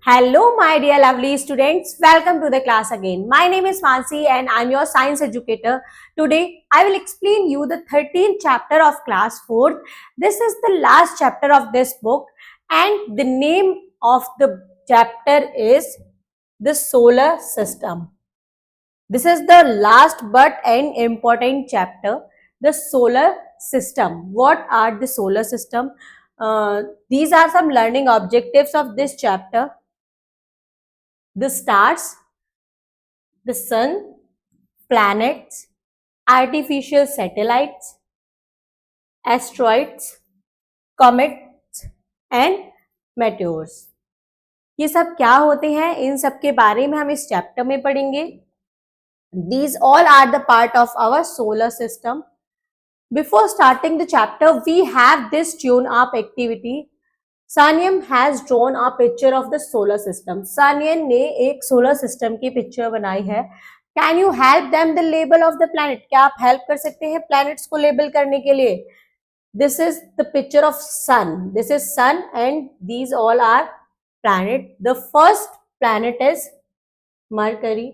Hello, my dear lovely students. Welcome to the class again. My name is Mansi and I'm your science educator. Today, I will explain you the 13th chapter of class 4th. This is the last chapter of this book and the name of the chapter is the solar system. This is the last but an important chapter, the solar system. What are the solar system? These are some learning objectives of this chapter. The stars, the sun, planets, artificial satellites, asteroids, comets and meteors. ये सब क्या होते हैं, इन सब के बारे में हम इस चैप्टर में पढ़ेंगे. These all are the part of our solar system. Before starting the chapter, we have this tune up activity. Saniyam has drawn a picture of the solar system. Saniyam ने एक सोलर सिस्टम की पिक्चर बनाई है. Can you help them the label of the planet? क्या आप help कर सकते हैं प्लैनेट्स को लेबल करने के लिए? This is the picture of sun. This is sun and these all are planet. The first planet is Mercury.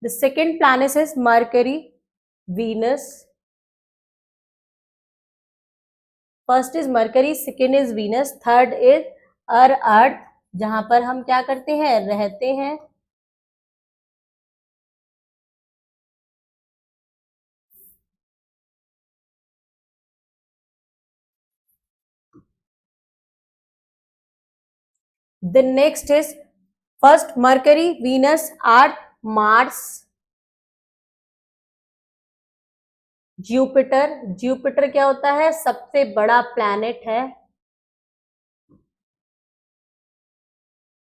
The second planet is Mercury, Venus. First is Mercury, second is Venus, third is Earth, जहां पर हम क्या करते हैं, रहते हैं. The next is first Mercury, Venus, Earth, Mars, Jupiter. Jupiter क्या होता है? सबसे बड़ा प्लैनेट है.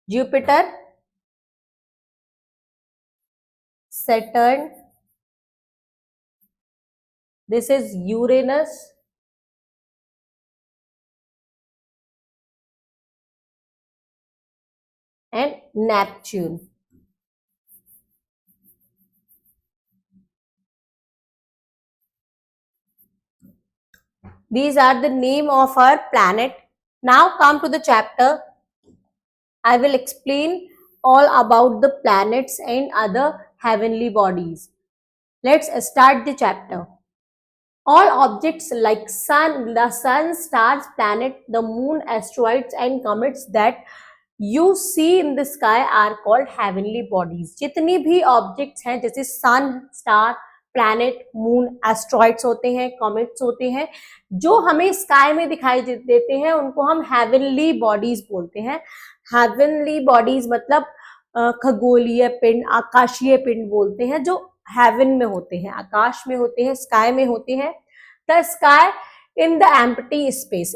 Jupiter, Saturn, this is Uranus, and Neptune. These are the name of our planet. Now come to the chapter. I will explain all about the planets and other heavenly bodies. Let's start the chapter. All objects like the sun, stars, planet, the moon, asteroids and comets that you see in the sky are called heavenly bodies. जितनी भी objects हैं जैसे sun, star, planet, moon, asteroids होते हैं, comets होते हैं, जो हमें स्काई में दिखाई देते हैं, उनको हम हेवनली बॉडीज बोलते हैं. हेवनली बॉडीज मतलब खगोलीय पिंड, आकाशीय पिंड बोलते हैं, जो हेवन में होते हैं, आकाश में होते हैं, स्काई में होते हैं. The sky in the empty space.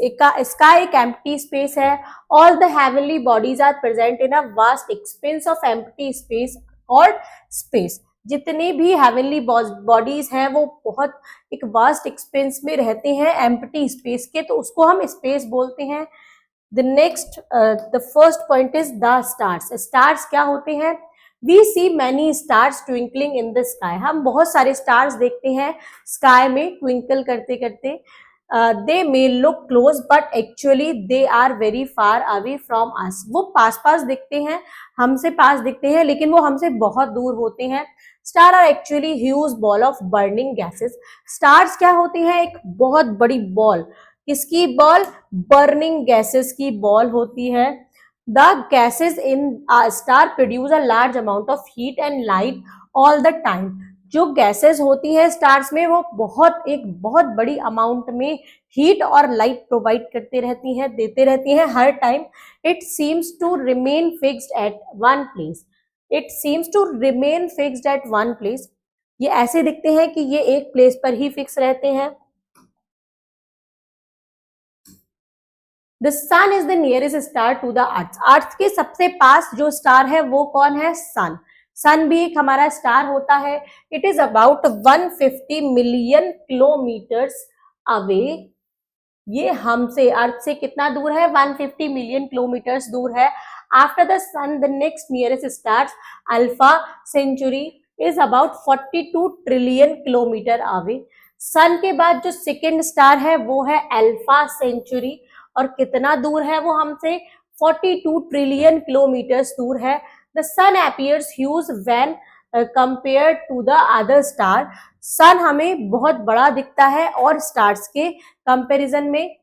Sky एक एम्प्टी स्पेस है. All the heavenly bodies are present in a vast expanse of empty space और स्पेस. जितनी भी हेवनली बॉडीज हैं वो बहुत एक वास्ट एक्सपेंस में रहते हैं एम्प्टी स्पेस के, तो उसको हम स्पेस बोलते हैं. The next the first point is the stars. Stars क्या होते हैं? We see many stars twinkling in the sky. हम बहुत सारे स्टार्स देखते हैं स्काई में ट्विंकल करते करते. They may look close but actually they are very far away from us. वो पास पास दिखते हैं, हमसे पास दिखते हैं, लेकिन वो हमसे बहुत दूर होते हैं. Star are actually huge ball of burning gases. Stars क्या होते हैं? एक बहुत बड़ी बॉल. किसकी बॉल? बर्निंग गैसेस की बॉल होती है. The gases in star produce a large amount of heat and light all the time. जो गैसेस होती है स्टार्स में वो एक बहुत बड़ी अमाउंट में हीट और लाइट प्रोवाइड करते रहती हैं, देते रहती हैं हर time. It seems to remain fixed at one place. It seems to remain fixed at one place. ये ऐसे दिखते हैं कि ये एक प्लेस पर ही फिक्स रहते हैं. The sun is the nearest star to the earth. अर्थ के सबसे पास जो स्टार है वो कौन है? सन. सन भी एक हमारा स्टार होता है. It is about 150 million kilometres away. ये हमसे अर्थ से कितना दूर है? 150 मिलियन किलोमीटर्स दूर है. After the sun the next nearest stars Alpha Centauri is about 42 trillion kilometer away. Sun के बाद जो सेकेंड स्टार है वो है अल्फा सेंचुरी, और कितना दूर है वो हमसे, 42 ट्रिलियन किलोमीटर्स दूर है। The sun appears huge when compare to the other star. Sun हमें बहुत बड़ा दिखता है और स्टार्स के कंपैरिजन में।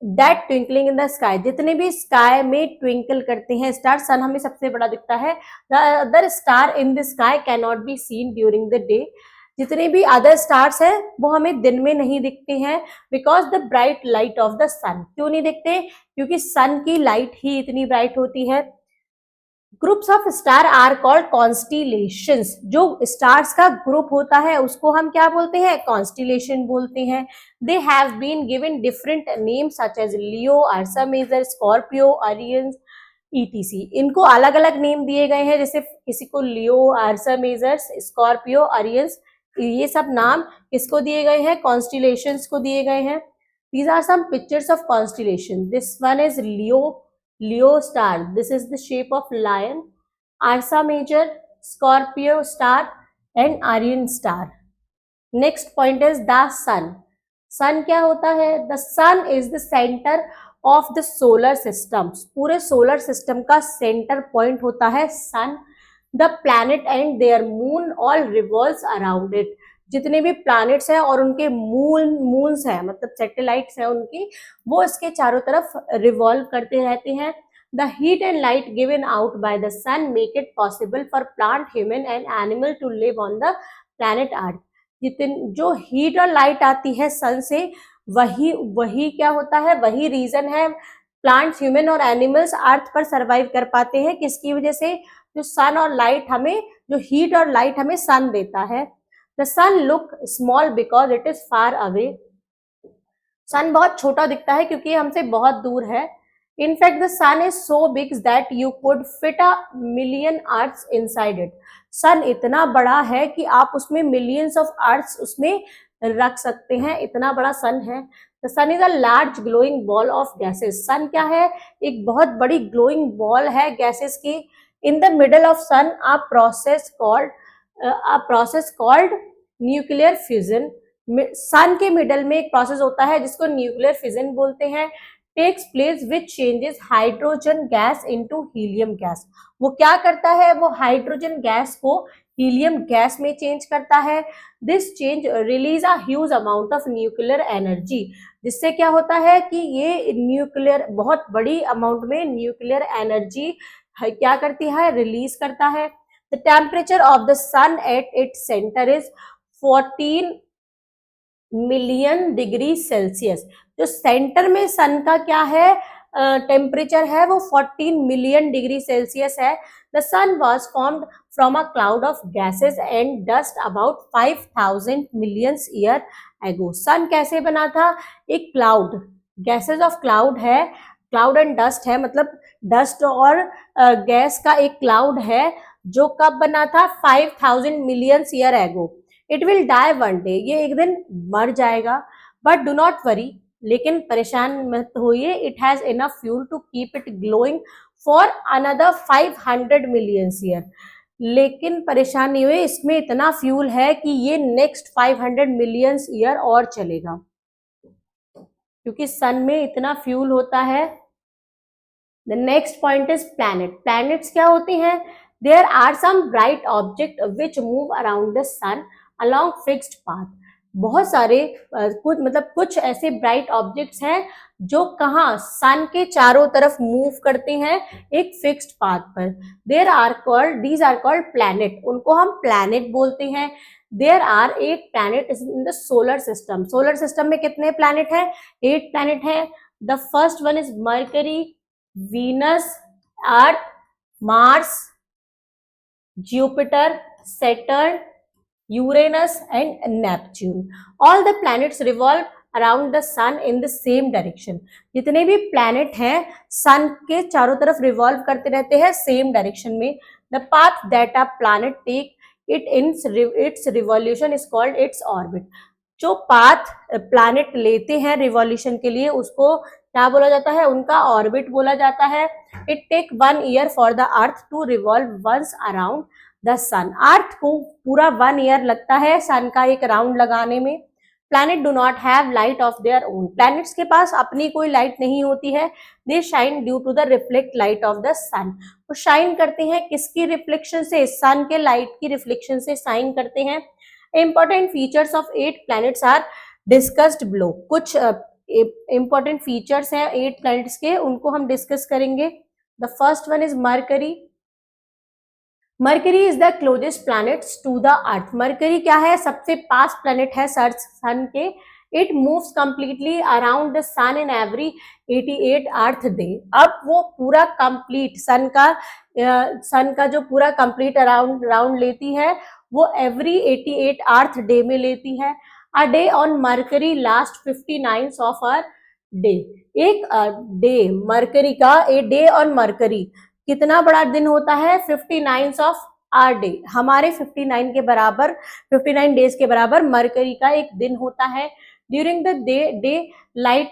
That twinkling in the sky, जितने भी स्काई में ट्विंकल करते हैं स्टार, सन हमें सबसे बड़ा दिखता है। The other star in the sky can not be seen during the day. जितने भी अदर स्टार्स हैं वो हमें दिन में नहीं दिखते हैं, because the bright light of the sun. क्यों नहीं दिखते? क्योंकि सन की लाइट ही इतनी ब्राइट होती है। Groups of star are called constellations. जो स्टार्स का ग्रुप होता है उसको हम क्या बोलते हैं? कॉन्स्टिलेशन बोलते हैं। They have been given different names such as Leo, Ursa Major, Scorpio, Orions, etc. इनको अलग अलग नेम दिए गए हैं, जैसे किसी को लियो, अर्सा मेजर, स्कॉर्पियो, अरियंस, ये सब नाम किसको दिए गए हैं? कॉन्स्टिलेशंस को दिए गए हैं। These are some pictures of constellation. This one is Leo star. This is the shape of lion. Ursa Major, Scorpio star, and Orion star. Next point is the sun. Sun क्या होता है? The sun is the center of the solar system. पूरे solar system का center point होता है sun. The planet and their moon all revolves around it. जितने भी planets हैं और उनके मून्स हैं, मतलब सैटेलाइट्स हैं उनकी, वो इसके चारों तरफ रिवॉल्व करते रहते हैं। The heat and light given out by the sun make it possible for plant, human and animal to live on the planet earth. जितन जो हीट और लाइट आती है सन से, वही क्या होता है? वही रीजन है प्लांट्स, ह्यूमन और एनिमल्स अर्थ पर सर्वाइव कर पाते हैं। किसकी वजह से? जो सन और लाइट हमें, जो हीट और लाइट हमें सन देता है। The sun look small because it is far away. सन बहुत छोटा दिखता है क्योंकि हमसे बहुत दूर है। In fact, the sun is so big that you could fit a million earths inside it. सन इतना बड़ा है कि आप उसमें millions of earths उसमें रख सकते हैं, इतना बड़ा सन है। The sun is a large glowing ball of gases. सन क्या है? एक बहुत बड़ी glowing ball है gases की। In the middle of sun, a process called nuclear fusion. Sun के मिडल में एक प्रोसेस होता है जिसको न्यूक्लियर फ्यूजन बोलते हैं। Takes place which changes hydrogen gas into helium gas. वो क्या करता है? वो हाइड्रोजन गैस को हीलियम गैस में चेंज करता है। This change release a huge amount of nuclear energy. जिससे क्या होता है कि ये न्यूक्लियर, बहुत बड़ी अमाउंट में न्यूक्लियर एनर्जी क्या करती है? रिलीज करता है। The temperature of the sun at its centre is 14 million degree Celsius. जो सेंटर में सन का क्या है? टेम्परेचर है वो 14 मिलियन डिग्री सेल्सियस है। The sun was formed from a cloud of gases and dust about 5000 million year ago. सन कैसे बना था? एक क्लाउड, गैसेस ऑफ क्लाउड है, क्लाउड एंड डस्ट है, मतलब डस्ट और गैस का एक क्लाउड है जो कब बना था? 5000 million year ago. It will die one day, ये एक दिन मर जाएगा। बट डू नॉट वरी, लेकिन परेशान मत होइए। It has enough fuel to keep it glowing for another 500 million year. लेकिन परेशान नहीं हुए, इसमें इतना फ्यूल है कि ये नेक्स्ट 500 मिलियन ईयर और चलेगा, क्योंकि सन में इतना फ्यूल होता है। The next point is planet. Planets क्या होती हैं? There are some bright object which move around the sun along fixed path. बहुत सारे कुछ ऐसे ब्राइट ऑब्जेक्ट्स हैं जो कहाँ? सन के चारों तरफ मूव करते हैं एक फिक्स्ड पाथ पर। these are called planet. उनको हम प्लैनेट बोलते हैं। There are 8 planets in the solar system. Solar system में कितने प्लैनेट हैं? 8 प्लैनेट हैं। The first one is Mercury, Venus, Earth, Mars, Jupiter, Saturn, Uranus and Neptune. All the planets revolve around the sun in the same direction. जितने भी planet हैं sun के चारों तरफ revolve करते रहते हैं same direction में. The path that a planet take it in its revolution is called its orbit. जो path planet लेते हैं revolution के लिए उसको क्या बोला जाता है? उनका orbit बोला जाता है. It take 1 year for the earth to revolve once around the sun. Earth को पूरा 1 ईयर लगता है सन का एक राउंड लगाने में। Planet do not have light of their own, planets के पास अपनी कोई लाइट नहीं होती है, they shine due to the reflect light of the sun, वो शाइन करते हैं किसकी रिफ्लेक्शन से, सन के लाइट की रिफ्लेक्शन से शाइन करते हैं। Important features of 8 planets are discussed below, कुछ इंपॉर्टेंट फीचर्स हैं 8 प्लैनेट्स के, उनको हम डिस्कस करेंगे। The first one is Mercury. Mercury is the closest planet to the earth, Mercury क्या है, सबसे पास प्लैनेट है सन के। It moves completely around the sun in every 88 earth day, अब वो पूरा कंप्लीट सन का जो पूरा कंप्लीट राउंड लेती है वो एवरी 88 अर्थ डे में लेती है। A day on Mercury last 59 of our day, एक डे मरकरी का, ए डे ऑन मरकरी कितना बड़ा दिन होता है, 59 ऑफ आर डे, हमारे 59 के बराबर, 59 डेज के बराबर मरकरी का एक दिन होता है। During the day light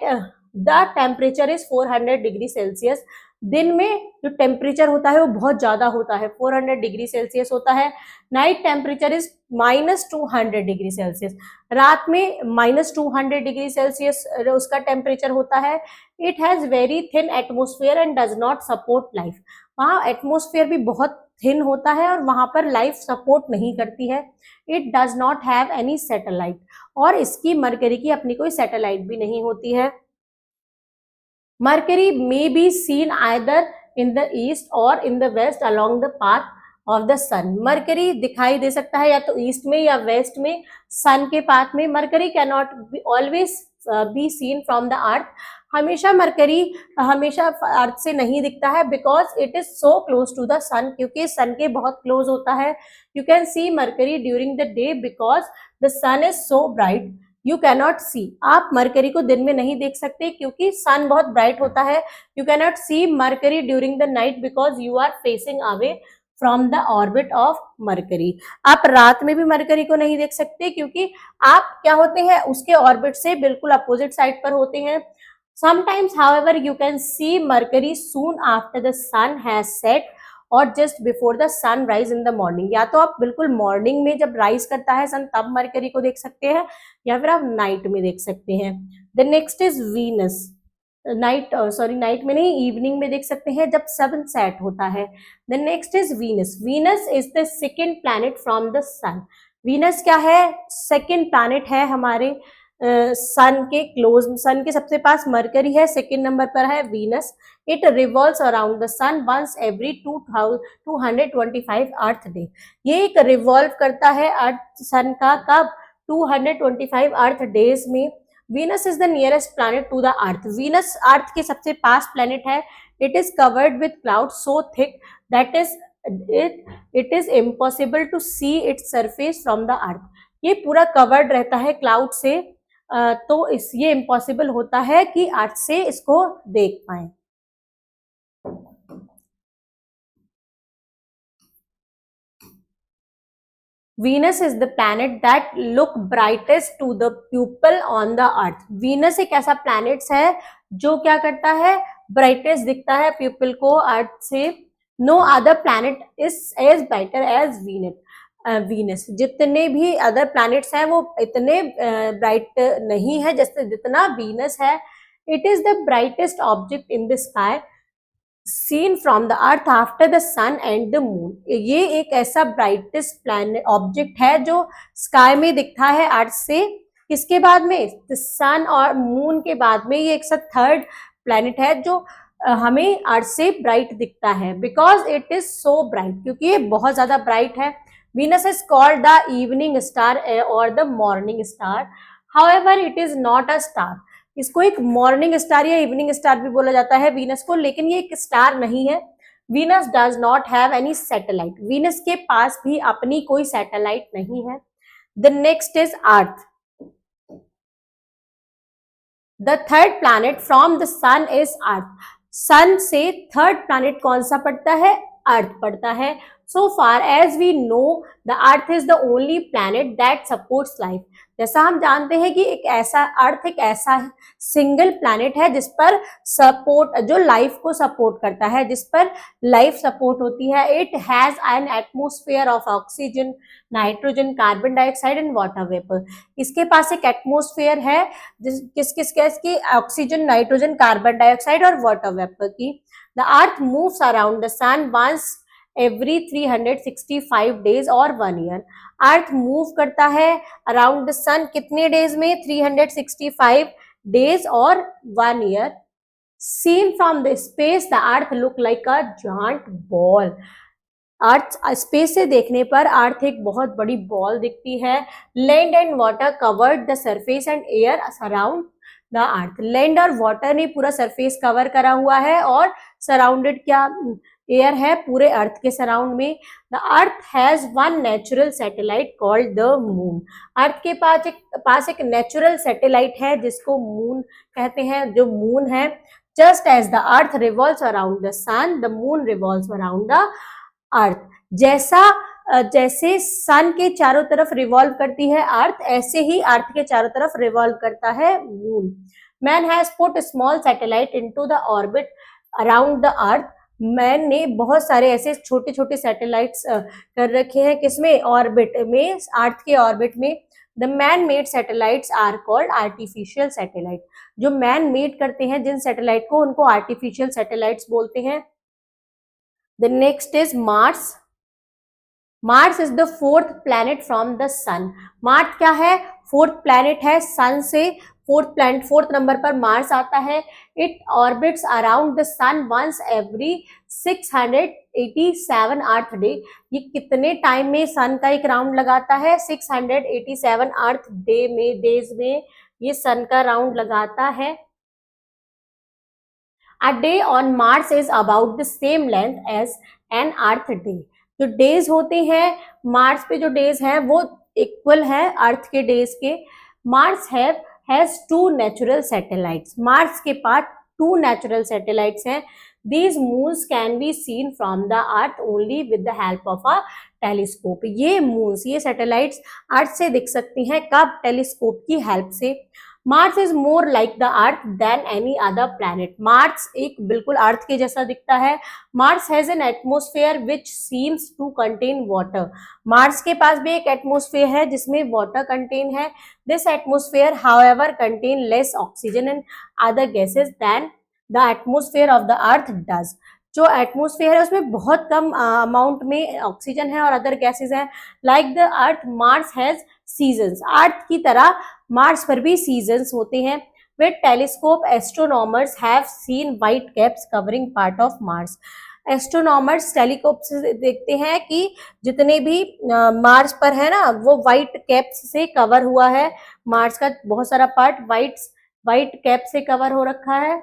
the temperature is 400 degree Celsius, दिन में जो टेम्परेचर होता है वो बहुत ज्यादा होता है, 400 डिग्री सेल्सियस होता है। Night temperature is -200 degree Celsius, रात में -200 डिग्री सेल्सियस उसका टेम्परेचर होता है। It has very thin atmosphere and does not support life, वहाँ एटमोस्फेयर भी बहुत थिन होता है और वहां पर लाइफ सपोर्ट नहीं करती है। It does not have any satellite, और इसकी मरकरी की अपनी कोई सैटेलाइट भी नहीं होती है। Mercury may be seen either in the east और in the west along the path of the sun, Mercury दिखाई दे सकता है या तो ईस्ट में या वेस्ट में सन के पाथ में। Mercury can not always be seen from the earth, हमेशा मरकरी हमेशा अर्थ से नहीं दिखता है, because it is so close to the sun, क्योंकि सन के बहुत क्लोज होता है। You can see Mercury during the day because the sun is so bright, you cannot see, आप मरकरी को दिन में नहीं देख सकते क्योंकि सन बहुत ब्राइट होता है। You cannot see Mercury during the night because you are facing away from the orbit of Mercury, आप रात में भी मरकरी को नहीं देख सकते क्योंकि आप क्या होते हैं, उसके ऑर्बिट से बिल्कुल अपोजिट साइड पर होते हैं। Sometimes, however, you can see Mercury soon after the sun has set or just before the sun rise in the morning, या तो आप बिल्कुल मॉर्निंग में जब राइज करता है सन तब मरकरी को देख सकते हैं, या फिर आप नाइट में देख सकते हैं। The next is Venus, night में नहीं, इवनिंग में देख सकते हैं जब सन सेट होता है। The next is Venus, Venus is the second planet from the sun, Venus क्या है, सेकेंड प्लैनेट है हमारे सन के क्लोज, सन के सबसे पास मरकरी है, सेकेंड नंबर पर है Venus. It revolves around the sun once every 225 earth day, ये एक रिवॉल्व करता है अर्थ सन का कब, 225 अर्थ डेज में। Venus is the nearest planet to the earth, Venus earth के सबसे पास प्लैनेट है। It is covered with cloud so thick that it is impossible to see its surface from the earth, ये पूरा covered रहता है cloud से, तो ये इम्पॉसिबल होता है कि अर्थ से इसको देख पाए। Venus is the planet that look brightest to the people on the earth, Venus एक ऐसा प्लैनेट है जो क्या करता है, ब्राइटेस्ट दिखता है पीपल को अर्थ से। No other planet is as brighter as Venus, जितने भी अदर प्लैनेट्स हैं वो इतने ब्राइट नहीं है जैसे जितना वीनस है। It is the brightest object in the sky seen from the earth after the sun and the moon, ये एक ऐसा ब्राइटेस्ट प्लैनेट ऑब्जेक्ट है जो स्काई में दिखता है अर्थ से, किसके बाद में, सन और मून के बाद में, ये एक थर्ड प्लैनेट है जो हमें अर्थ से ब्राइट दिखता है, because it is so bright, क्योंकि ये बहुत ज्यादा ब्राइट है। Venus is called the evening star or the morning star. However, it is not a star. इसको एक मॉर्निंग स्टार या इवनिंग स्टार भी बोला जाता है वीनस को, लेकिन ये एक स्टार नहीं है। Venus does not have any satellite, Venus के पास भी अपनी कोई सैटेलाइट नहीं है। The next is earth, the third planet from the sun is earth, sun से थर्ड प्लैनेट कौन सा पड़ता है, अर्थ पड़ता है। So far as we know, the Earth is the only planet that supports life. जैसा हम जानते हैं कि अर्थ एक ऐसा सिंगल प्लैनेट है जिस पर सपोर्ट, जो लाइफ को सपोर्ट करता है, जिस पर लाइफ सपोर्ट होती है. It has an atmosphere of oxygen, nitrogen, carbon dioxide and water vapour. इसके पास एक एटमोस्फेयर है किस गैस की? ऑक्सीजन, नाइट्रोजन, कार्बन डाइऑक्साइड और वाटर वेपर की. The earth moves around the sun once every 365 days और 1 ईयर. अर्थ मूव करता है अराउंड द सन कितने डेज में? 365 डेज और 1 year. Seen from the space, the earth look like a giant ball. Earth space से देखने पर अर्थ एक बहुत बड़ी बॉल दिखती है. Land and water covered the surface and air surround the earth. Land और वाटर ने पूरा सरफेस कवर करा हुआ है और सराउंडेड क्या? एयर है पूरे अर्थ के सराउंड में. The earth has one natural satellite called the moon. अर्थ के पास एक नेचुरल सैटेलाइट है जिसको मून कहते हैं, जो मून है. Just as the earth revolves around the sun, the moon revolves around the earth. जैसे सन के चारों तरफ रिवॉल्व करती है अर्थ, ऐसे ही अर्थ के चारों तरफ रिवॉल्व करता है moon. Man has put small satellite into the orbit around the earth. Man ने बहुत सारे ऐसे छोटे छोटे सैटेलाइट्स कर रखे हैं, किसमें? ऑर्बिट में, अर्थ के ऑर्बिट में. The man made satellites are called artificial satellite. जो मैन मेड करते हैं जिन सैटेलाइट को, उनको आर्टिफिशियल सैटेलाइट्स बोलते हैं. The next is Mars. Mars is the fourth planet from the sun. Mars क्या है? फोर्थ प्लैनेट है सन से. फोर्थ नंबर पर मार्स आता है. It orbits around the sun once every 687 earth day. ये कितने टाइम में सन का एक राउंड लगाता है? 687 अर्थ डे में, डेज में ये सन का राउंड लगाता है. A day on Mars is about the same length as an Earth day. जो डेज होते हैं मार्स पे, जो डेज हैं वो इक्वल है अर्थ के डेज के. Mars has 2 natural satellites. Mars के पास 2 नेचुरल सैटेलाइट्स हैं. These moons can be seen from the Earth only with the help of a telescope. ये मून्स, ये सैटेलाइट्स अर्थ से दिख सकती हैं. कब? टेलीस्कोप की हेल्प से. Mars is more like the earth than any other planet. Mars एक बिल्कुल अर्थ के जैसा दिखता है. Mars has an atmosphere which seems to contain water. Mars के पास भी एक एटमोस्फेयर है जिसमें वाटर कंटेन है. This atmosphere however contain less oxygen and other gases than the atmosphere of the earth does. जो एटमोस्फेयर है उसमें बहुत कम अमाउंट में ऑक्सीजन है और अदर गैसेस हैं. Like the earth Mars has seasons. Earth की तरह मार्स पर भी सीजन्स होते हैं. With telescope astronomers have seen white caps covering part of Mars. Astronomers telescope से देखते हैं कि जितने भी मार्स पर है ना, वो व्हाइट कैप्स से कवर हुआ है. मार्स का बहुत सारा पार्ट व्हाइट कैप से कवर हो रखा है.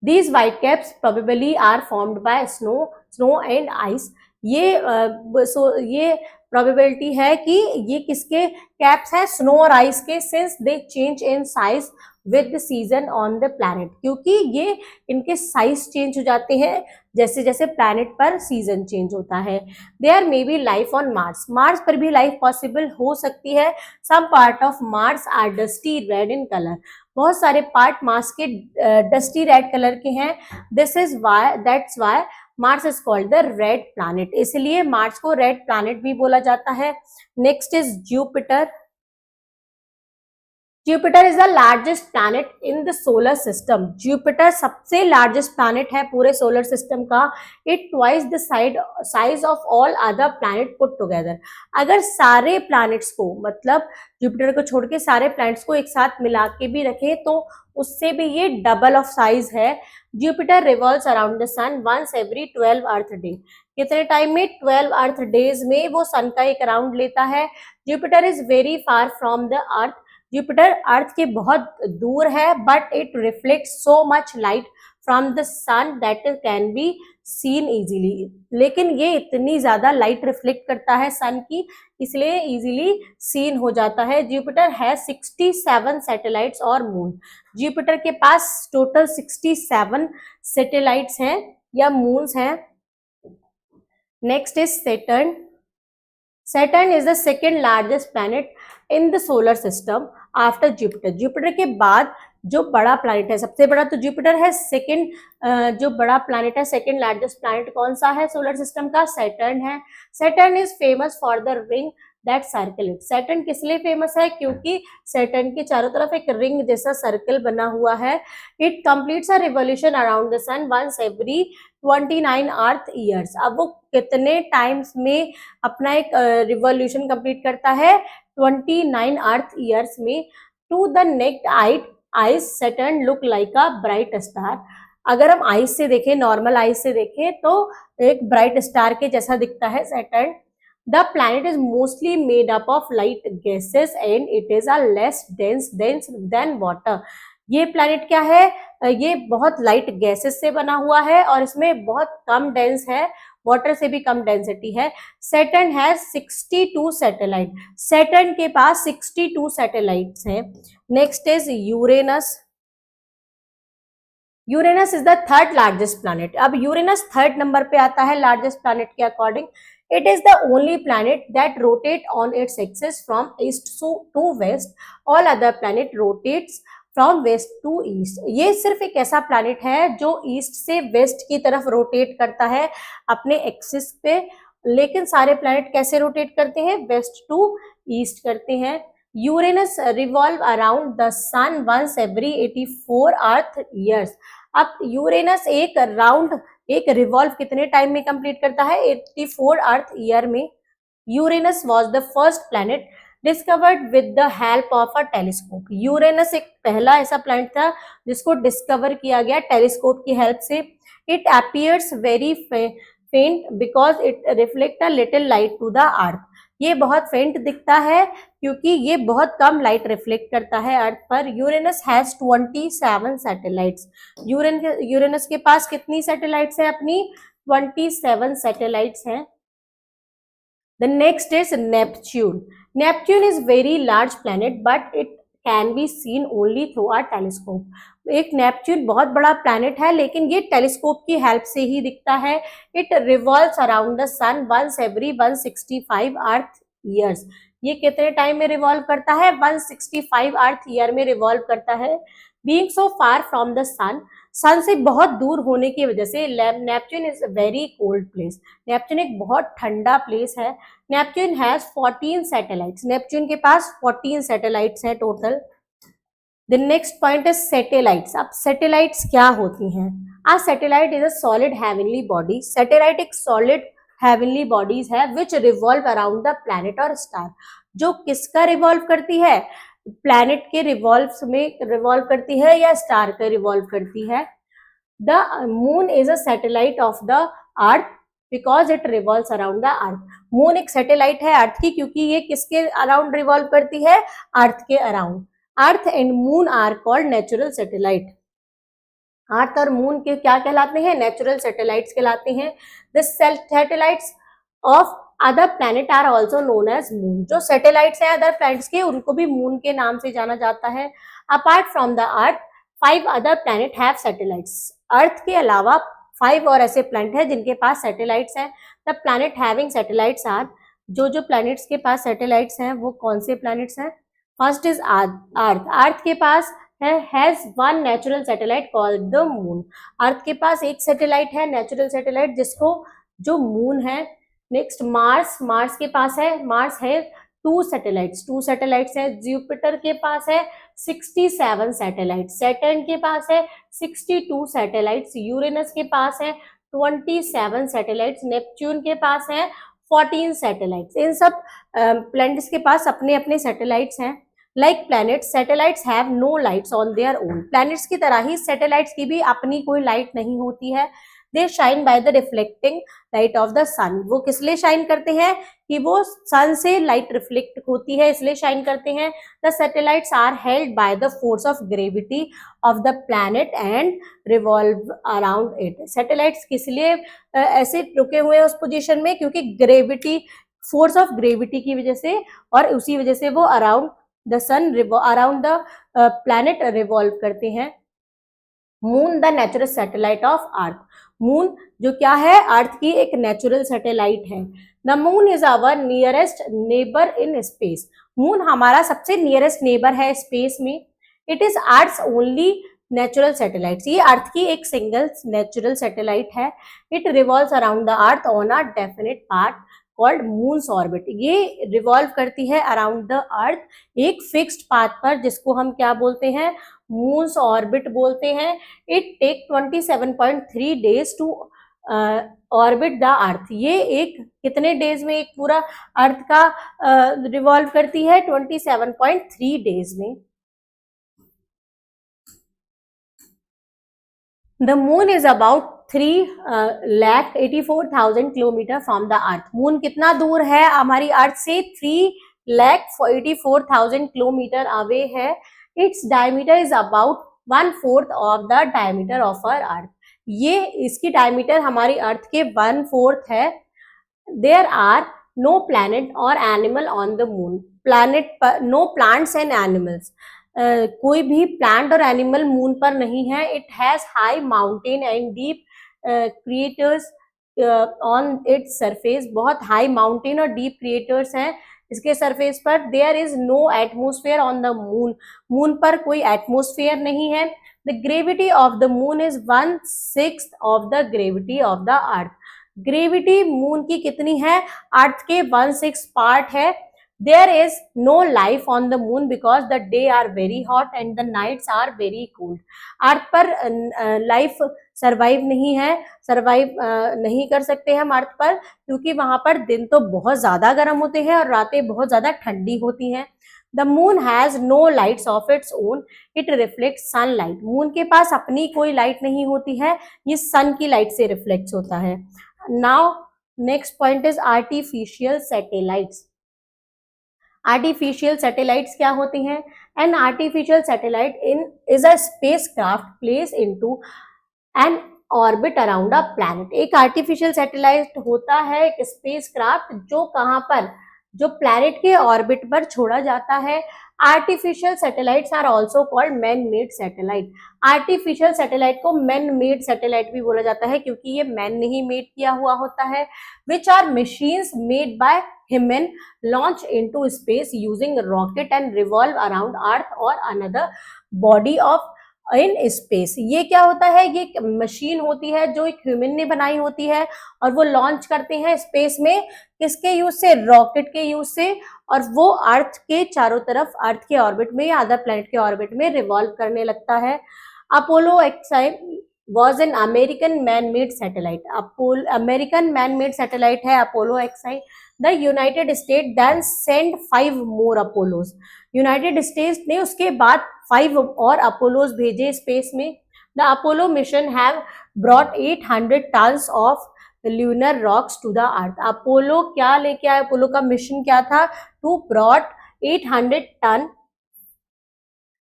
These white caps probably are formed by snow and ice. ये प्रोबेबिलिटी है कि ये किसके कैप्स हैं? स्नो और आइस के. Since they change in size with the season on the planet. क्योंकि ये इनके साइज चेंज हो जाते हैं जैसे जैसे प्लैनेट पर सीजन चेंज होता है. There may be life on Mars. Mars पर भी लाइफ पॉसिबल हो सकती है. Some part of Mars are dusty red in colour. बहुत सारे पार्ट मार्स के डस्टी रेड कलर के हैं. That's why Mars is called the red planet. इसलिए मार्स को रेड प्लैनेट भी बोला जाता है. Next is Jupiter. Jupiter is the largest planet in the solar system. Jupiter सबसे लार्जेस्ट प्लैनेट है पूरे सोलर सिस्टम का. It twice the size of all other planet put together. अगर सारे प्लैनेट्स को, मतलब जुपिटर को छोड़ के सारे प्लैनेट्स को एक साथ मिला के भी रखे तो उससे भी ये डबल ऑफ साइज है. Jupiter revolves around the sun once every 12 earth day. कितने टाइम में? 12 अर्थ डेज में वो सन का एक राउंड लेता है. Jupiter is very far from the earth. Jupiter earth के बहुत दूर है. But it reflects so much light from the sun that can be seen easily. लेकिन ये इतनी ज्यादा लाइट रिफ्लेक्ट करता है सन की, इसलिए इजीली सीन हो जाता है. जुपिटर है 67 सैटेलाइट्स और मून. जुपिटर के पास टोटल 67 सैटेलाइट्स हैं या मून्स हैं. Next is Saturn. Saturn is the second largest planet in the solar system after Jupiter. Jupiter के बाद जो बड़ा प्लैनेट है, सबसे बड़ा तो जुपिटर है, सेकंड जो बड़ा प्लैनेट है, सेकंड लार्जेस्ट प्लैनेट कौन सा है सोलर सिस्टम का? सैटर्न है. Saturn is famous for the ring that circle it. Saturn किस लिए फेमस है? क्योंकि सैटर्न के चारों तरफ एक रिंग जैसा सर्कल बना हुआ है. It completes a revolution around the sun once every 29 earth years. अब वो कितने टाइम्स में अपना एक रिवॉल्यूशन कंप्लीट करता है? 29 अर्थ ईयर्स में. To the naked eyes Saturn look like a bright star. अगर हम आइज से देखें, नॉर्मल आइज से देखें तो एक ब्राइट स्टार के जैसा दिखता है Saturn. The planet is mostly made up of light gases and it is a less dense then water. ये प्लैनेट क्या है? ये बहुत लाइट गैसेस से बना हुआ है और इसमें बहुत कम डेंस है, वाटर से भी कम डेंसिटी है. Saturn has 62 satellite. सैटर्न के पास 62 सैटेलाइट्स हैं. Next is Uranus. Uranus is the third largest planet. अब यूरेनस थर्ड नंबर पे आता है लार्जेस्ट प्लैनेट के according. It is the only planet that rotate on its axis from east to west. All other planet rotates from west to east. ये सिर्फ एक ऐसा planet है जो ईस्ट से वेस्ट की तरफ रोटेट करता है अपने एक्सिस पे. लेकिन सारे प्लैनेट कैसे रोटेट करते हैं? वेस्ट टू ईस्ट करते हैं. Uranus revolve around the sun once every 84 earth years. अब यूरेनस एक रिवॉल्व कितने टाइम में कंप्लीट करता है? 84 अर्थ ईयर में. Uranus was the first planet discovered with the help of a telescope. Uranus एक पहला ऐसा प्लैनेट था जिसको डिस्कवर किया गया टेलीस्कोप की हेल्प से. It appears very faint because it reflect a little light to the earth. ये बहुत फेंट दिखता है क्योंकि ये बहुत कम लाइट रिफ्लेक्ट करता है अर्थ पर. Uranus has 27 satellites. यूरेनस के पास कितनी सैटेलाइट्स हैं? अपनी 27 सैटेलाइट्स हैं. The next is Neptune. Neptune is very large planet, but it can be seen only through a telescope. एक नेपच्यून बहुत बड़ा प्लैनेट है लेकिन ये टेलीस्कोप की हेल्प से ही दिखता है. It revolves around the sun once every 165 earth years. ये कितने टाइम में रिवॉल्व करता है? 165 अर्थ ईयर में रिवॉल्व करता है. Being so far from the sun से बहुत दूर होने की वजह से Neptune is very cold place. Neptune एक बहुत ठंडा प्लेस है. Neptune has 14 satellites. नेपच्यून के पास 14 सैटेलाइट्स हैं total. The next point is satellites. अब सैटेलाइट्स क्या होती हैं? A satellite is a solid heavenly body. Satellite एक सॉलिड हेवनली बॉडीज है which revolve around the planet और स्टार. जो किसका रिवॉल्व करती है? प्लैनेट के रिवॉल्व करती है या स्टार का रिवॉल्व करती है? The moon is a satellite of the earth because it revolves around the earth. Moon एक सैटेलाइट है अर्थ की क्योंकि ये किसके अराउंड रिवॉल्व करती है? अर्थ के around. Earth and moon are called natural satellite. Earth और मून के क्या कहलाते हैं? नेचुरल सैटेलाइट्स कहलाते हैं. The satellites of other planet are also known as moon. जो सैटेलाइट्स हैं अदर प्लैनेट्स के उनको भी मून के नाम से जाना जाता है. Apart from the Earth 5 other planet have satellites. Earth के अलावा 5 और ऐसे प्लैनेट हैं जिनके पास सैटेलाइट्स हैं. The planet having satellites are. जो प्लैनेट्स के पास सैटेलाइट्स हैं वो कौन से प्लैनेट्स हैं? First is Earth. अर्थ के पास has 1 natural satellite called the moon. अर्थ के पास एक सैटेलाइट है नेचुरल सैटेलाइट जो मून है. नेक्स्ट मार्स के पास है 2 सैटेलाइट्स है. जुपिटर के पास है 67 सैटेलाइट. सैटर्न के पास है 62 सैटेलाइट्स. यूरेनस के पास है 27 सैटेलाइट्स. नेपच्यून के पास है 14 सैटेलाइट्स. इन सब प्लैनेट्स के पास अपने अपने सैटेलाइट्स हैं. Like planets satellites have no lights on their own. Planets की तरह ही सैटेलाइट्स की भी अपनी कोई लाइट नहीं होती है. They shine by the reflecting light of the sun. वो किस लिए शाइन करते हैं? कि वो सन से लाइट रिफ्लेक्ट होती है इसलिए शाइन करते हैं. The satellites are held by the force of gravity of the planet and revolve around it. Satellites किस लिए ऐसे रुके हुए हैं उस पोजीशन में? क्योंकि फोर्स ऑफ ग्रेविटी की वजह से, और उसी वजह से वो around the sun around the planet revolve करते हैं. Moon the natural satellite of earth. Moon जो क्या है, अर्थ की एक नेचुरल सैटेलाइट है। The moon is our nearest neighbour in space. Moon हमारा सबसे नियरेस्ट नेबर है स्पेस में। It is earth only natural satellite. ये अर्थ की एक सिंगल नेचुरल सैटेलाइट है। It revolves around the earth on a definite path called moons orbit. ये revolve करती है अराउंड द अर्थ एक फिक्स्ड पाथ पर, जिसको हम क्या बोलते हैं, मून्स ऑर्बिट बोलते हैं। It take 27.3 days to orbit the earth. ये एक कितने डेज में एक पूरा अर्थ का रिवॉल्व करती है, 27.3 डेज में। The moon is about 3,84,000 kilometre from the earth. Moon कितना दूर है हमारी अर्थ से, 3,84,000 किलोमीटर अवे है। Its diameter is about 1/4 of the diameter of our earth. ये इसकी डायमीटर हमारी अर्थ के 1/4 है। देयर आर नो प्लैनेट और animal on the moon. Planet पर नो प्लांट्स एंड एनिमल्स। कोई भी प्लांट और एनिमल मून पर नहीं है। It has high mountain and deep craters on it's surface. बहुत हाई माउंटेन और डीप क्रिएटर्स हैं इसके सरफेस पर। There is no atmosphere on the moon. Moon पर कोई एटमोस्फेयर नहीं है। The gravity of the moon is 1/6 of the gravity of the earth. Gravity moon की कितनी है, अर्थ के 1/6 पार्ट है। There is no life on the moon because the day are very hot and the nights are very cold. अर्थ पर life survive नहीं है, survive नहीं कर सकते हम अर्थ पर, क्योंकि वहां पर दिन तो बहुत ज्यादा गर्म होते हैं और रातें बहुत ज्यादा ठंडी होती हैं। The moon has no lights of its own. It reflects sunlight. Moon के पास अपनी कोई लाइट नहीं होती है, ये सन की लाइट से रिफ्लेक्ट होता है। Now next point is artificial satellites. Artificial satellites क्या होती हैं? An artificial satellite is a spacecraft place into an orbit around a planet. एक आर्टिफिशियल सैटेलाइट होता है एक स्पेसक्राफ्ट जो कहाँ पर, जो प्लैनेट के ऑर्बिट पर छोड़ा जाता है। Artificial satellites are also called man made satellite. Artificial satellite को मैन मेड सैटेलाइट भी बोला जाता है, क्योंकि ये मैन ने ही मेड किया हुआ होता है। Which are machines made by human launch into space using rocket and revolve around Earth और another body of in space. ये क्या होता है, ये मशीन होती है जो एक ह्यूमन ने बनाई होती है और वो लॉन्च करते हैं स्पेस में, किसके यूज से, रॉकेट के यूज से, और वो अर्थ के चारों तरफ, अर्थ के ऑर्बिट में या अदर प्लैनेट के ऑर्बिट में रिवॉल्व करने लगता है। अपोलो एक्साई was an American man-made satellite. American man-made satellite है अपोलो एक्साई। The United State then sent 5 more Apollos. United States ने उसके बाद 5 और अपोलोज भेजे स्पेस में। The Apollo mission have brought 800 tons of lunar rocks to the Earth. Apollo क्या लेके आया, अपोलो का मिशन क्या था, to brought 800 ton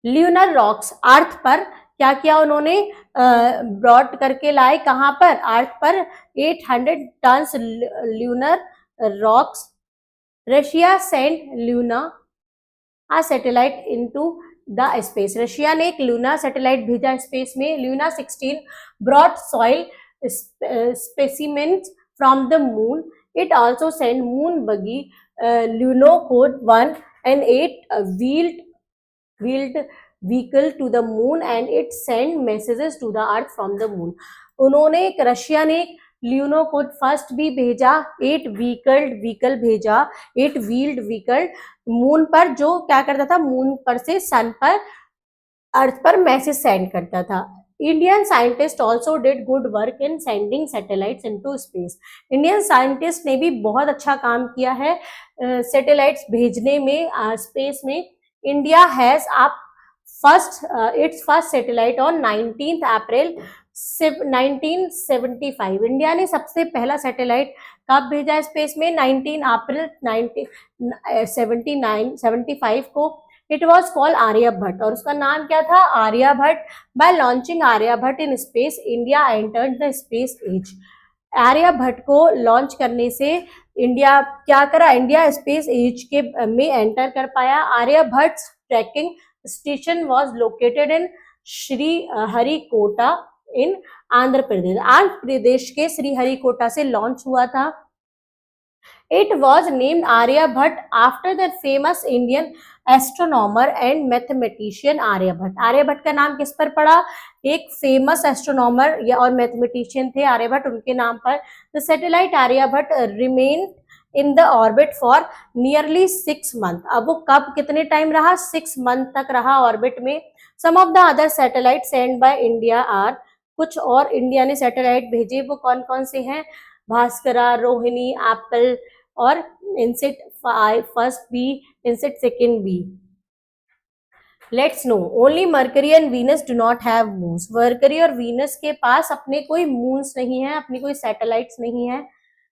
lunar rocks. Earth पर क्या किया उन्होंने, ब्रॉड करके लाए, कहां पर, अर्थ पर 800 tons lunar rocks. Russia sent Luna a satellite into the space. Russia ने एक लूना सैटेलाइट भेजा स्पेस में। Luna 16 brought soil specimens from the moon. It also send moon buggy Lunokhod 1 and 8 wheeled vehicle to the moon and it send messages to the earth from the moon. उन्होंने Russia ने ल्यूनोकोड first भी भेजा, 8 vehicle भेजा, 8 wheeled vehicle moon पर, जो क्या करता था, मून पर से सन पर, अर्थ पर मैसेज सेंड करता था। Indian scientist also did good work in sending satellites into space. Indian scientist ने भी बहुत अच्छा काम किया है सैटेलाइट्स भेजने में स्पेस में। India has up its first satellite on 19th April 1975। India ने सबसे पहला सैटेलाइट कब भेजा स्पेस में, 19 अप्रैल 1975 को। इट वॉज कॉल्ड आर्यभट्ट, और उसका नाम क्या था, Aryabhata. By launching Aryabhata in space India entered the space age. Aryabhata को लॉन्च करने से इंडिया क्या करा, इंडिया स्पेस एज के में एंटर कर पाया। Aryabhatta tracking station was located in Sriharikota in Andhra Pradesh. Andhra Pradesh के श्री हरिकोटा से लॉन्च हुआ था। It was named Aryabhat after the famous Indian astronomer and mathematician Aryabhat. Aryabhata का नाम किस पर पड़ा? एक फेमस एस्ट्रोनॉमर या और मैथमेटिशियन थे आर्यभट्ट, उनके नाम पर। The satellite Aryabhata remained in the orbit for nearly 6 months. अब वो कब कितने टाइम रहा? 6 मंथ तक रहा ऑर्बिट में। Some of the other satellites sent by India are, कुछ और इंडिया ने सैटेलाइट भेजे, वो कौन कौन से हैं? भास्करा, रोहिणी, एप्पल और INSAT first B, INSAT second B. Let's know, only Mercury and Venus do not have moons. Mercury और वीनस के पास अपने कोई मून्स नहीं है, अपनी कोई सैटेलाइट्स नहीं है।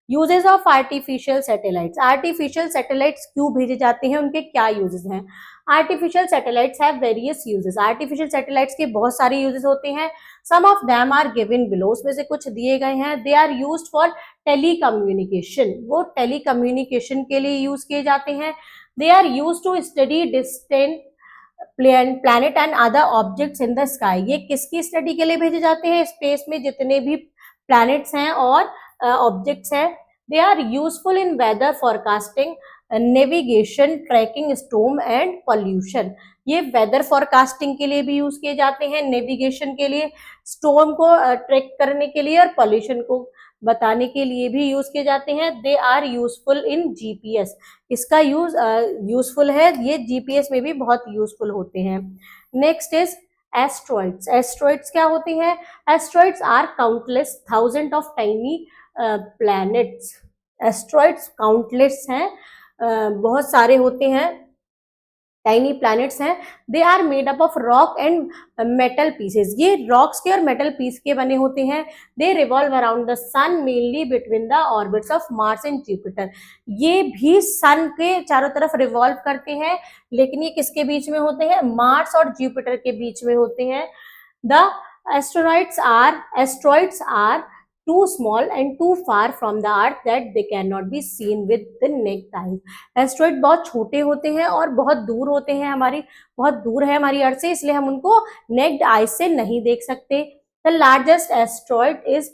Uses of artificial satellites. Artificial satellites क्यों भेजे जाते हैं, उनके क्या यूजेस हैं? Artificial satellites have various uses. Artificial satellites के बहुत सारे यूजेस होते हैं। Some of them are given below, उसमें से कुछ दिए गए हैं। They are used for telecommunication, वो टेली कम्युनिकेशन के लिए यूज किए जाते हैं। They are used to study distant planet and other objects in the sky. ये किसकी स्टडी के लिए भेजे जाते हैं? स्पेस में जितने भी प्लैनेट्स हैं और ऑब्जेक्ट्स हैं। They are useful in weather forecasting, navigation, tracking storm and pollution. ये वेदर फॉरकास्टिंग के लिए भी यूज किए जाते हैं, नेविगेशन के लिए, स्टॉर्म को ट्रैक करने के लिए और पॉल्यूशन को बताने के लिए भी यूज किए जाते हैं। They are useful in GPS. इसका यूज यूजफुल है, ये जीपीएस में भी बहुत यूजफुल होते हैं। Next is asteroids. एस्ट्रॉइड्स क्या होते हैं? Asteroids are countless thousand of tiny planets. Asteroids countless हैं, बहुत सारे होते हैं, टाइनी प्लैनेट्स हैं। They are made up of rock and metal pieces. ये रॉक्स के और मेटल पीस के बने होते हैं। They revolve around the sun mainly between the orbits of Mars and Jupiter. ये भी सन के चारों तरफ रिवॉल्व करते हैं, लेकिन ये किसके बीच में होते हैं? मार्स और जुपिटर के बीच में होते हैं। The asteroids are too small and too far from the earth that they cannot be seen with the naked eyes. Asteroid बहुत छोटे होते हैं और बहुत दूर होते हैं, बहुत दूर है हमारी अर्थ से, इसलिए हम उनको नेक्ड आईज से नहीं देख सकते। The largest asteroid is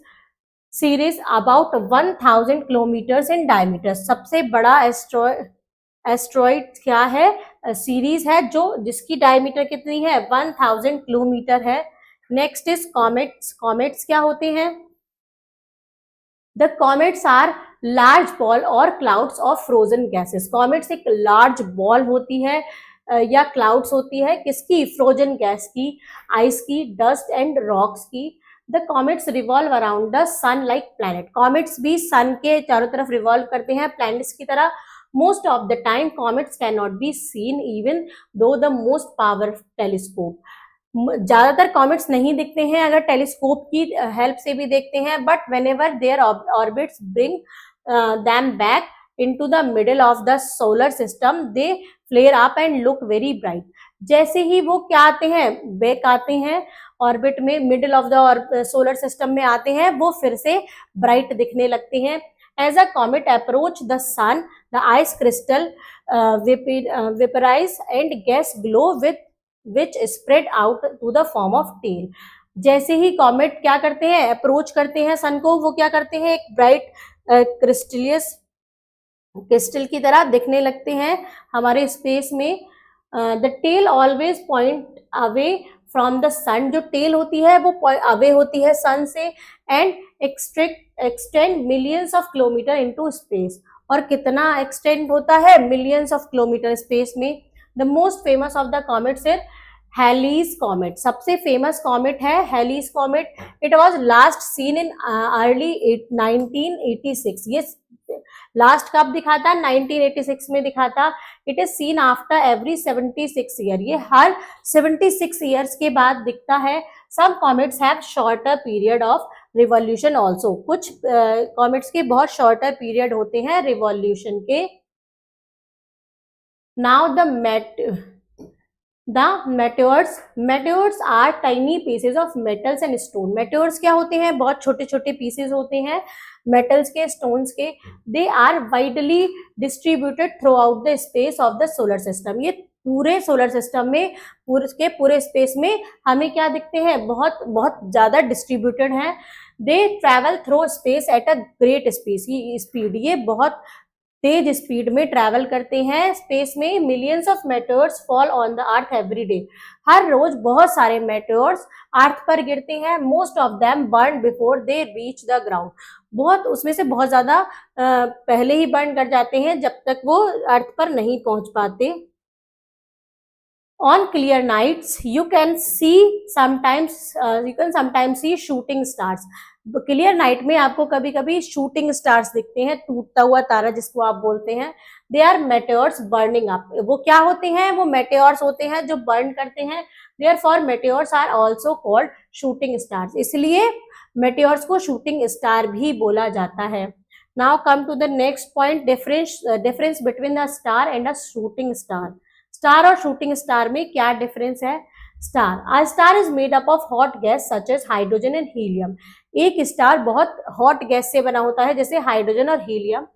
Ceres, about 1000 kilometres in diameter. सबसे बड़ा एस्ट्रॉइड क्या है? सीरीज है, जो जिसकी डायमीटर कितनी है? 1000 किलोमीटर है। Next is comets. कॉमेट्स क्या होते हैं? The comets are large ball और clouds of frozen gases. Comets एक large ball होती है या clouds होती है, किसकी? frozen gas की, ice की, dust and rocks की। The comets revolve around the sun like planet. Comets भी sun के चारों तरफ revolve करते हैं planets की तरह। Most of the time comets cannot be seen even though the most powerful telescope. ज्यादातर कॉमेट्स नहीं दिखते हैं अगर टेलीस्कोप की हेल्प से भी देखते हैं, but whenever their orbits bring them back into the middle of the solar system they flare up and look very bright. जैसे ही वो क्या आते हैं? बैक आते हैं ऑर्बिट में, middle of the solar system में आते हैं, वो फिर से ब्राइट दिखने लगते हैं। As a comet approach the sun the ice crystal vaporize and gas glow with which spread out to the form of tail. जैसे ही कॉमेट क्या करते हैं? अप्रोच करते हैं सन को, वो क्या करते हैं? एक ब्राइट क्रिस्टल की तरह दिखने लगते हैं हमारे स्पेस में। The tail always point away from the sun. जो टेल होती है वो अवे होती है सन से, and extend millions of kilometre into space. और कितना एक्सटेंड होता है? मिलियंस ऑफ किलोमीटर स्पेस में। The most famous of the comets is Halley's comet. सबसे फेमस कॉमेट है Halley's comet. It was last seen in early 1986. ये last कब दिखा था? 1986 में दिखा था। It is seen after every 76 year. ये हर 76 years के बाद दिखता है। Some comets have shorter period of revolution also. कुछ कॉमेट्स के बहुत shorter period होते हैं revolution के। Now the meteors are tiny pieces of metals and stone. Meteors क्या होते हैं? बहुत छोटे छोटे pieces होते हैं metals के, stones के। They are widely distributed throughout the space of the solar system. ये पूरे सोलर सिस्टम में, पूरे स्पेस में हमें क्या दिखते हैं, बहुत बहुत ज्यादा डिस्ट्रीब्यूटेड हैं। दे travel through space at a great speed, ये बहुत तेज स्पीड में ट्रैवल करते हैं स्पेस में। Millions of meteors fall on the Earth every day, हर रोज बहुत सारे मेटेओर्स अर्थ पर गिरते हैं। Most of them burn before they reach the ground, बहुत उसमें से बहुत ज्यादा पहले ही बर्न कर जाते हैं जब तक वो अर्थ पर नहीं पहुंच पाते। On clear nights you can sometimes see shooting stars। Clear night में आपको कभी कभी शूटिंग स्टार्स दिखते हैं, टूटता हुआ तारा जिसको आप बोलते हैं। दे आर मेटेओर्स बर्निंग अप, वो क्या होते हैं, वो मेटेओर्स होते हैं जो बर्न करते हैं। Therefore meteors are also called shooting stars, इसलिए मेटेओर्स को शूटिंग स्टार भी बोला जाता है। Now come to the next point, difference between the star and a shooting star. Star और शूटिंग स्टार में क्या डिफरेंस है। Star, star is made up of hot gas such as hydrogen and helium. एक star बहुत hot gas से बना होता है जैसे हाइड्रोजन और हीलियम।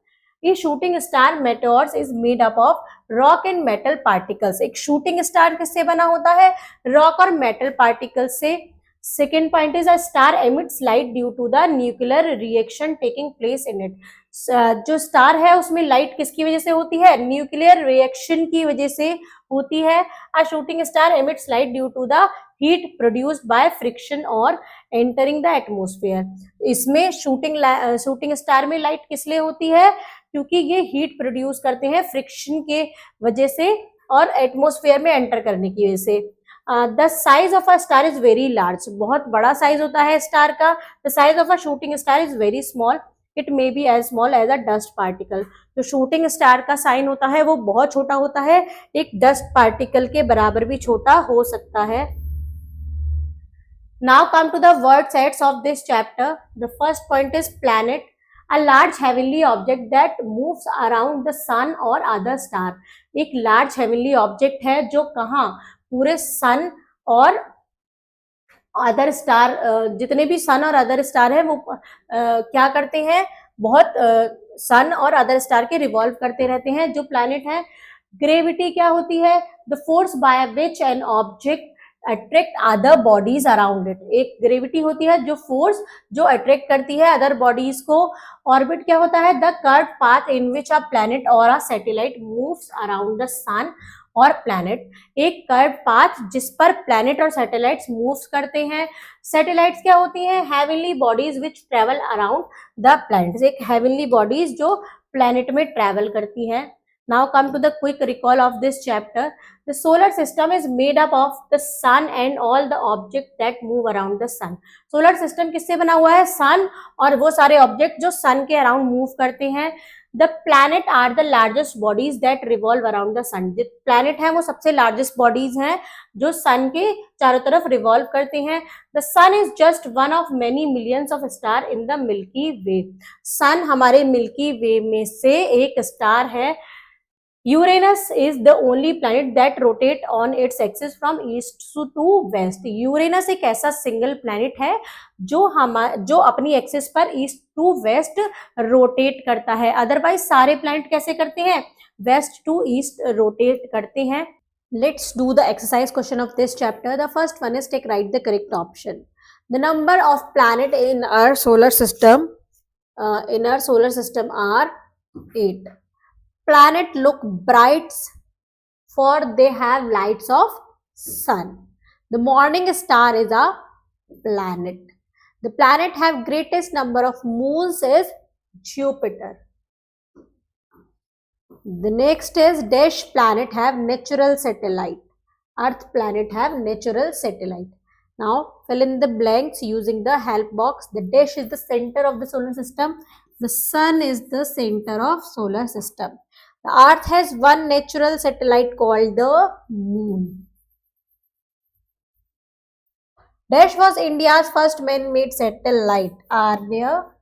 ये shooting star meteors is made up of rock and metal particles. एक शूटिंग स्टार किससे बना होता है, रॉक और मेटल पार्टिकल्स से। Second point is a star emits light due to the nuclear reaction taking place in it. जो star है उसमें लाइट किसकी वजह से होती है, न्यूक्लियर रिएक्शन की वजह से होती है। A shooting star emits light due to the heat produced by friction और एंटरिंग द एटमॉस्फेयर। इसमें शूटिंग स्टार में लाइट किस लिए होती है, क्योंकि ये हीट प्रोड्यूस करते हैं फ्रिक्शन के वजह से और एटमॉस्फेयर में एंटर करने की वजह से। The size of a star is very large, बहुत बड़ा साइज होता है स्टार का। The size of a shooting star is very small, it may be as small as a dust particle. जो शूटिंग स्टार का साइन होता है वो बहुत छोटा होता है, एक डस्ट पार्टिकल के बराबर भी छोटा हो सकता है। Now come to the word sets of this chapter. The first point is planet, a large heavenly object that moves around the sun or other star। एक large heavenly object है जो कहाँ, पूरे sun और अदर स्टार, जितने भी सन और other star है वो क्या करते हैं, बहुत सन और अदर स्टार के रिवॉल्व करते रहते हैं। जो प्लैनेट है, ग्रेविटी क्या होती है, the force by which an object attract other bodies around it. एक ग्रेविटी होती है जो फोर्स जो अट्रैक्ट करती है अदर बॉडीज को। ऑर्बिट क्या होता है, the curve path in which a planet और a satellite moves around the sun और प्लैनेट। एक कर्व पाथ जिस पर प्लैनेट और सैटेलाइट्स मूव करते हैं। सैटेलाइट्स क्या होती हैं, heavenly bodies which travel around the planets, एक हेवनली बॉडीज जो प्लैनेट में ट्रेवल करती हैं। Now come to the quick recall of this chapter. The solar system is made up of the sun and all the objects that move around the sun. Solar system किससे बना हुआ है, sun और वो सारे object जो sun के around move करते हैं। The planet are the largest bodies that revolve around the sun. जो planet है वो सबसे largest bodies हैं जो sun के चारों तरफ revolve करते हैं। The sun is just one of many millions of stars in the Milky Way. sun हमारे Milky Way में से एक star है। Uranus is the only planet that rotate on its axis from east to west. Uranus एक ऐसा single planet है जो अपनी एक्सिस पर ईस्ट टू वेस्ट रोटेट करता है। अदरवाइज सारे प्लैनेट कैसे करते हैं, वेस्ट टू ईस्ट रोटेट करते हैं। Let's do the exercise question of this chapter. The first one is take write the correct option. The number of planet in our solar system are 8. Planet look bright for they have lights of sun. The morning star is a planet. The planet have greatest number of moons is Jupiter. The next is dash planet have natural satellite. Earth planet have natural satellite. Now fill in the blanks using the help box. The dash is the center of the solar system. The sun is the center of solar system. The earth has one natural satellite called the moon. Dash was India's first man-made satellite. Aryabhatta.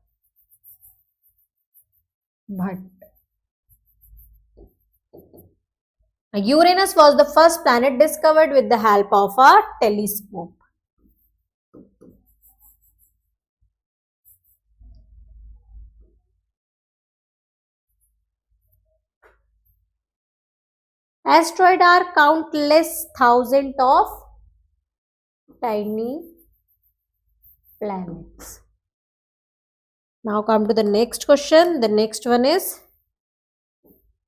Uranus was the first planet discovered with the help of a telescope. Asteroids are countless thousands of tiny planets. Now come to the next question. The next one is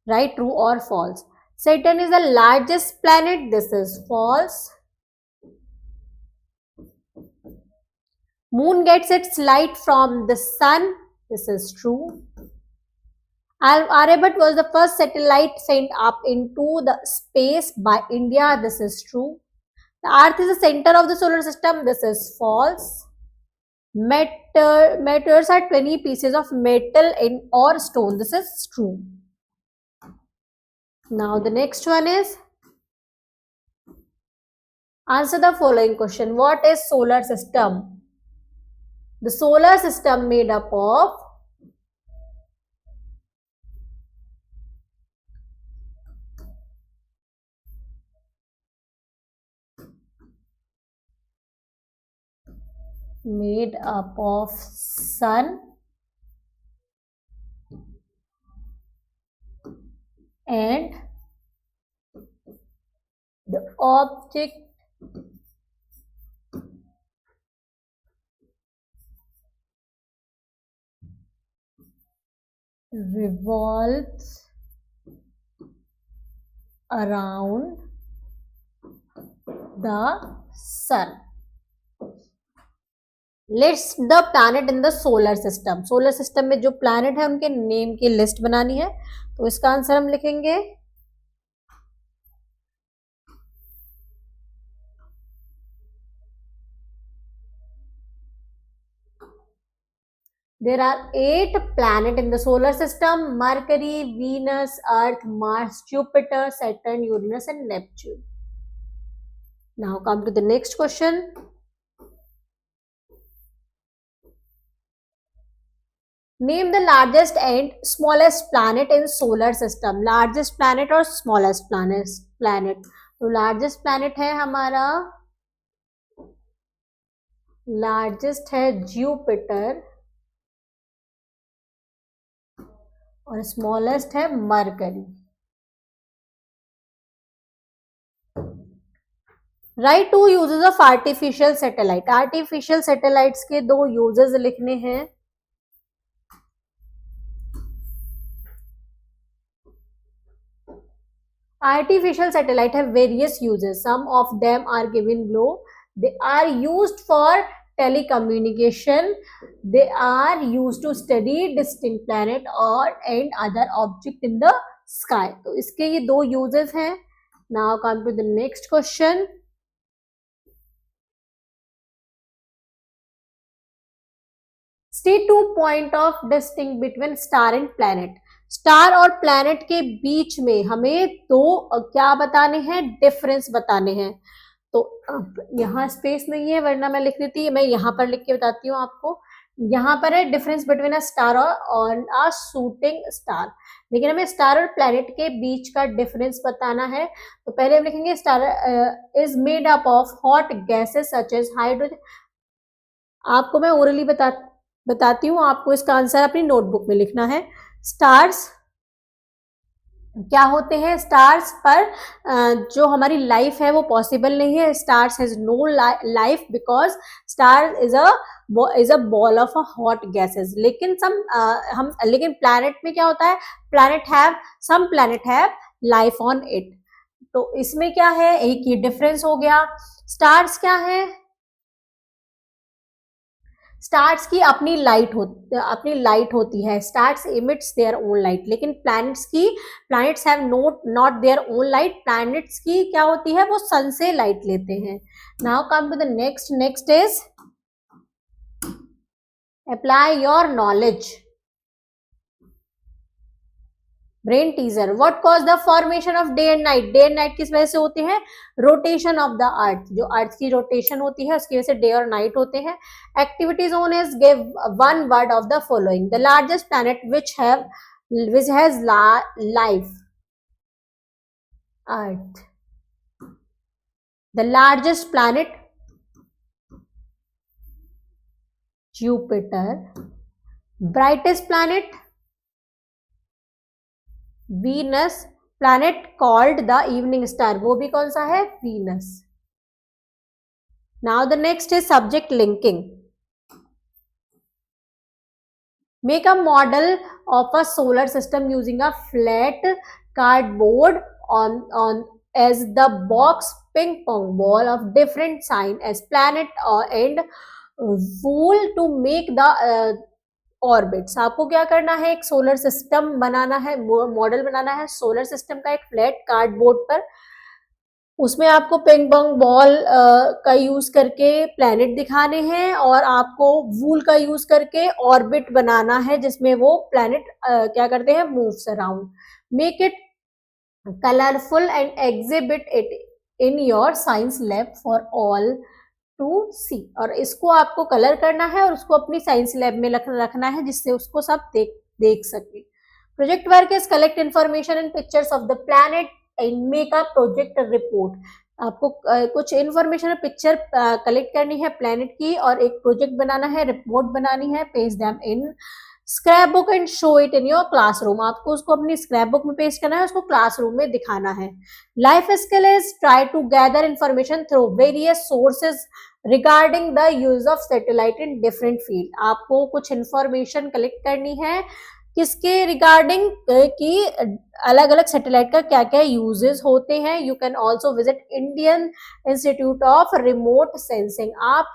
right, true or false. Saturn is the largest planet. This is false. Moon gets its light from the sun. This is true. Aryabhat was the first satellite sent up into the space by India. This is true. The Earth is the center of the solar system. This is false. Meteors are 20 pieces of metal or stone. This is true. Now the next one is answer the following question. What is solar system? The solar system made up of sun and the object revolves around the sun. List the planet in the solar system. Solar system में जो planet है उनके name की list बनानी है, तो इसका answer हम लिखेंगे there are 8 planets in the solar system: Mercury, Venus, Earth, Mars, Jupiter, Saturn, Uranus and Neptune. Now come to the next question. Name the largest and smallest planet in solar system. Largest planet और smallest planet. तो largest planet है हमारा, largest है Jupiter और smallest है Mercury. Write 2 uses of artificial satellite. Artificial satellites के 2 uses लिखने हैं. Artificial satellite have various uses. Some of them are given below. They are used for telecommunication. They are used to study distant planet and other object in the sky. तो इसके ये 2 uses हैं. Now come to the next question. State 2 point of distinction between star and planet. Star और planet के बीच में हमें 2 क्या बताने हैं, डिफरेंस बताने हैं. तो यहाँ स्पेस नहीं है वरना मैं लिख देती, मैं यहाँ पर लिख के बताती हूँ आपको. यहाँ पर है डिफरेंस बिटवीन अ स्टार और अ शूटिंग स्टार, लेकिन हमें स्टार और प्लैनेट के बीच का डिफरेंस बताना है. तो पहले हम लिखेंगे star is made up of hot gases such as hydrogen. आपको मैं ओरली बताती हूँ, आपको इसका आंसर अपनी नोटबुक में लिखना है. स्टार्स क्या होते हैं? स्टार्स पर जो हमारी लाइफ है वो पॉसिबल नहीं है. Stars has no life because star is a ball of a hot gases. लेकिन लेकिन प्लैनेट में क्या होता है? Some planet have life on it. तो इसमें क्या है, एक ही डिफरेंस हो गया. स्टार्स क्या है? स्टार्स की अपनी लाइट होती है. Stars emits their own light, लेकिन planets have not their own light. Planets की क्या होती है? वो सन से लाइट लेते हैं. Now come to the next is apply your knowledge. Brain teaser. What cause the formation of day and night. Day and night किस वजह से होते हैं? Rotation of the earth. जो अर्थ की रोटेशन होती है उसकी वजह से डे और नाइट होते हैं. Activity zone is give one word of the following. The largest planet which has life. Earth. The largest planet Jupiter. Brightest planet Venus. Planet called the evening star, वो भी कौन सा है, Venus. Now the next is subject linking. Make a model of a solar system using a flat cardboard on as the box ping pong ball of different sign as planet and wool to make the orbits. आपको क्या करना है, एक solar system बनाना है, model बनाना है solar system का एक flat cardboard पर। उसमें आपको पिंग पोंग बॉल का यूज करके प्लैनेट दिखाने हैं और आपको वूल का यूज करके ऑर्बिट बनाना है जिसमें वो प्लैनेट क्या करते हैं, moves around. Make it colourful and exhibit it in your science lab for all to see. और इसको आपको कलर करना है और उसको अपनी साइंस लैब में रखना है जिससे उसको सब देख सके। Project work is collect information and pictures of the planet and make a project report. आपको कुछ इंफॉर्मेशन और पिक्चर कलेक्ट करनी है प्लैनेट की और एक प्रोजेक्ट बनाना है, रिपोर्ट बनानी है। Paste them in scrap book and show it in your classroom. आपको उसको अपनी स्क्रैप बुक में पेस्ट करना है, उसको क्लासरूम में दिखाना है। Life skill is try to gather information through various sources regarding the use of satellite in different field. आपको कुछ इंफॉर्मेशन कलेक्ट करनी है किसके रिगार्डिंग कि अलग अलग सैटेलाइट का क्या क्या यूजेस होते हैं। You can also visit Indian institute of remote sensing. आप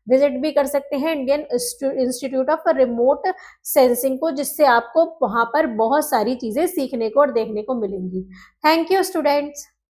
विजिट भी कर सकते हैं Indian institute of remote sensing को, जिससे आपको वहां पर बहुत सारी चीजें सीखने को और देखने को मिलेंगी। Thank you students.